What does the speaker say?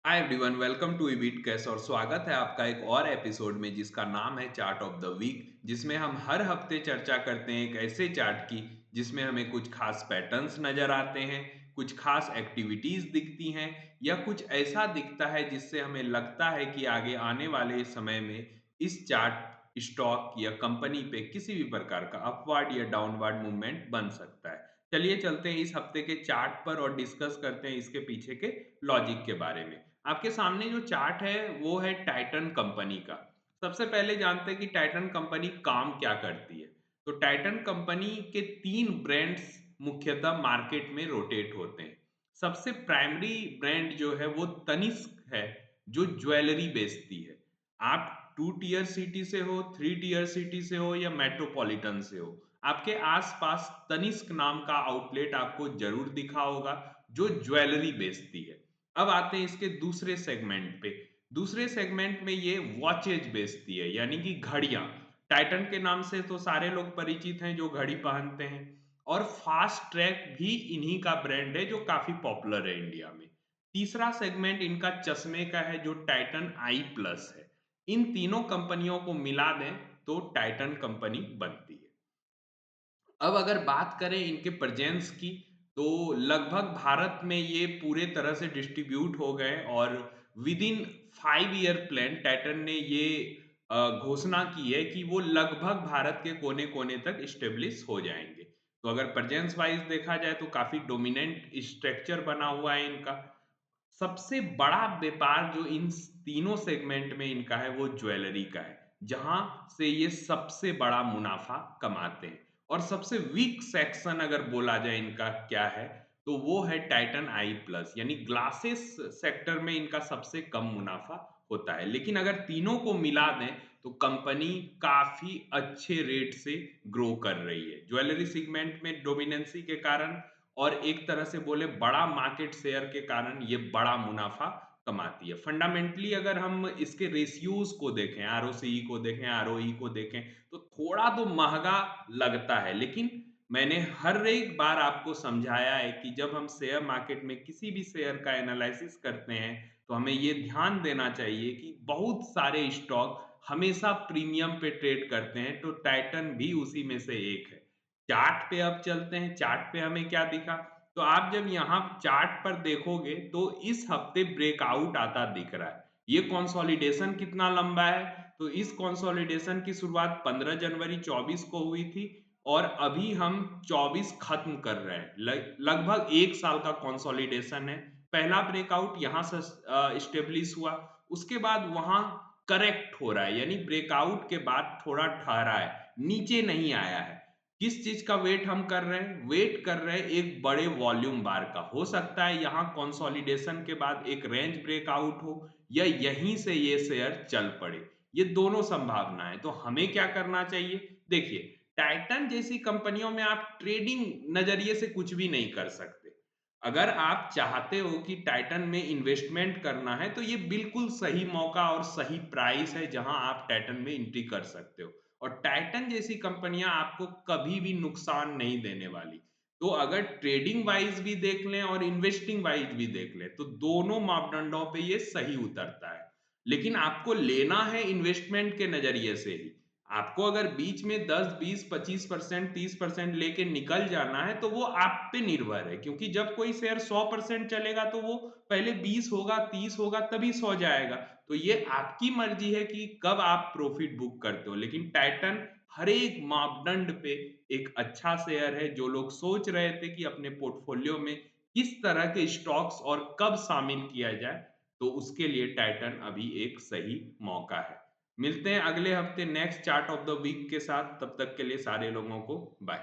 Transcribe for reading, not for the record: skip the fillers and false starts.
Hi everyone, welcome to इबिट cash और स्वागत है आपका एक और एपिसोड में जिसका नाम है चार्ट ऑफ द वीक, जिसमें हम हर हफ्ते चर्चा करते हैं एक ऐसे चार्ट की जिसमें हमें कुछ खास पैटर्न्स नजर आते हैं, कुछ खास एक्टिविटीज दिखती हैं या कुछ ऐसा दिखता है जिससे हमें लगता है कि आगे आने वाले समय में इस चार्ट स्टॉक या कंपनी पे किसी भी प्रकार का अपवर्ड या डाउनवर्ड मूवमेंट बन सकता है। चलिए चलते हैं इस हफ्ते के चार्ट पर और डिस्कस करते हैं इसके पीछे के लॉजिक के बारे में। आपके सामने जो चार्ट है वो है टाइटन कंपनी का। सबसे पहले जानते हैं कि टाइटन कंपनी काम क्या करती है। तो टाइटन कंपनी के 3 ब्रांड्स मुख्यतः मार्केट में रोटेट होते हैं। सबसे प्राइमरी ब्रांड जो है वो तनिष्क है, जो ज्वेलरी बेचती है। आप 2 टियर सिटी से हो, 3 टियर सिटी से हो या मेट्रोपॉलिटन से हो, आपके आसपास तनिष्क नाम का आउटलेट आपको जरूर दिखा होगा, जो ज्वेलरी बेचती है। अब आते हैं इसके दूसरे सेगमेंट पे। दूसरे सेगमेंट में ये वॉचेज बेचती है, यानी कि घड़ियां। टाइटन के नाम से तो सारे लोग परिचित हैं जो घड़ी पहनते हैं। और फास्ट ट्रैक भी इन्हीं का ब्रांड है जो काफी पॉपुलर है इंडिया में। तीसरा सेगमेंट इनका चश्मे का है, जो टाइटन आई प्लस है। इन तीनों कंपनियों को मिला दें तो टाइटन कंपनी बनती है। अब अगर बात करें इनके प्रेजेंस की, तो लगभग भारत में ये पूरे तरह से डिस्ट्रीब्यूट हो गए और with in 5 year plan Titan ने ये घोषणा की है कि वो लगभग भारत के कोने कोने तक स्टेब्लिश हो जाएंगे। तो अगर प्रेजेंस वाइज देखा जाए तो काफी डोमिनेंट स्ट्रक्चर बना हुआ है इनका। सबसे बड़ा व्यापार जो इन तीनों सेगमेंट में इनका है वो ज्वेलरी का है, जहां से ये सबसे बड़ा मुनाफा कमाते हैं। और सबसे वीक सेक्शन अगर बोला जाए इनका क्या है, तो वो है टाइटन आई प्लस, यानी ग्लासेस सेक्टर में इनका सबसे कम मुनाफा होता है। लेकिन अगर तीनों को मिला दें तो कंपनी काफी अच्छे रेट से ग्रो कर रही है ज्वेलरी सेगमेंट में डोमिनेंसी के कारण, और एक तरह से बोले बड़ा मार्केट शेयर के कारण ये बड़ा मुनाफा कमाती है। फंडामेंटली अगर हम इसके रेशियोज को देखें, आरओसीई को देखें, आरओई को देखें, तो थोड़ा तो महंगा लगता है। लेकिन मैंने हर एक बार आपको समझाया है कि जब हम शेयर मार्केट में किसी भी शेयर का एनालिसिस करते हैं तो हमें ये ध्यान देना चाहिए कि बहुत सारे स्टॉक हमेशा प्रीमियम पे ट्रेड करते हैं, तो टाइटन भी उसी में से एक है। चार्ट पे अब चलते हैं, चार्ट पे हमें क्या दिखा। तो आप जब यहाँ चार्ट पर देखोगे तो इस हफ्ते ब्रेकआउट आता दिख रहा है। ये कंसोलिडेशन कितना लंबा है, तो इस कंसोलिडेशन की शुरुआत 15 जनवरी 24 को हुई थी और अभी हम 24 खत्म कर रहे हैं। लगभग 1 साल का कंसोलिडेशन है। पहला ब्रेकआउट यहाँ से स्टेब्लिश हुआ, उसके बाद वहां करेक्ट हो रहा है, यानी ब्रेकआउट के बाद थोड़ा ठहरा है, नीचे नहीं आया है। किस चीज का वेट हम कर रहे हैं, वेट कर रहे हैं एक बड़े वॉल्यूम बार का। हो सकता है यहाँ कंसोलिडेशन के बाद एक रेंज ब्रेकआउट हो या यहीं से ये शेयर चल पड़े। ये दोनों संभावना है। तो हमें क्या करना चाहिए, देखिए, टाइटन जैसी कंपनियों में आप ट्रेडिंग नजरिए से कुछ भी नहीं कर सकते। अगर आप चाहते हो कि टाइटन में इन्वेस्टमेंट करना है तो ये बिल्कुल सही मौका और सही प्राइस है जहां आप टाइटन में एंट्री कर सकते हो। और टाइटन जैसी कंपनियां आपको कभी भी नुकसान नहीं देने वाली। तो अगर ट्रेडिंग वाइज भी देख लें और इन्वेस्टिंग वाइज भी देख लें तो दोनों मापदंडों पे ये सही उतरता है। लेकिन आपको लेना है इन्वेस्टमेंट के नजरिए से ही। आपको अगर बीच में 10 20 25% 30% लेके निकल जाना है तो वो आप पे निर्भर है, क्योंकि जब कोई शेयर 100% चलेगा तो वो पहले 20 होगा, 30 होगा, तभी 100 जाएगा। तो ये आपकी मर्जी है कि कब आप प्रॉफिट बुक करते हो। लेकिन टाइटन हर एक मापदंड पे एक अच्छा शेयर है। जो लोग सोच रहे थे कि अपने पोर्टफोलियो में किस तरह के स्टॉक्स और कब शामिल किया जाए, तो उसके लिए टाइटन अभी एक सही मौका है। मिलते हैं अगले हफ्ते next chart of the week के साथ। तब तक के लिए सारे लोगों को बाय।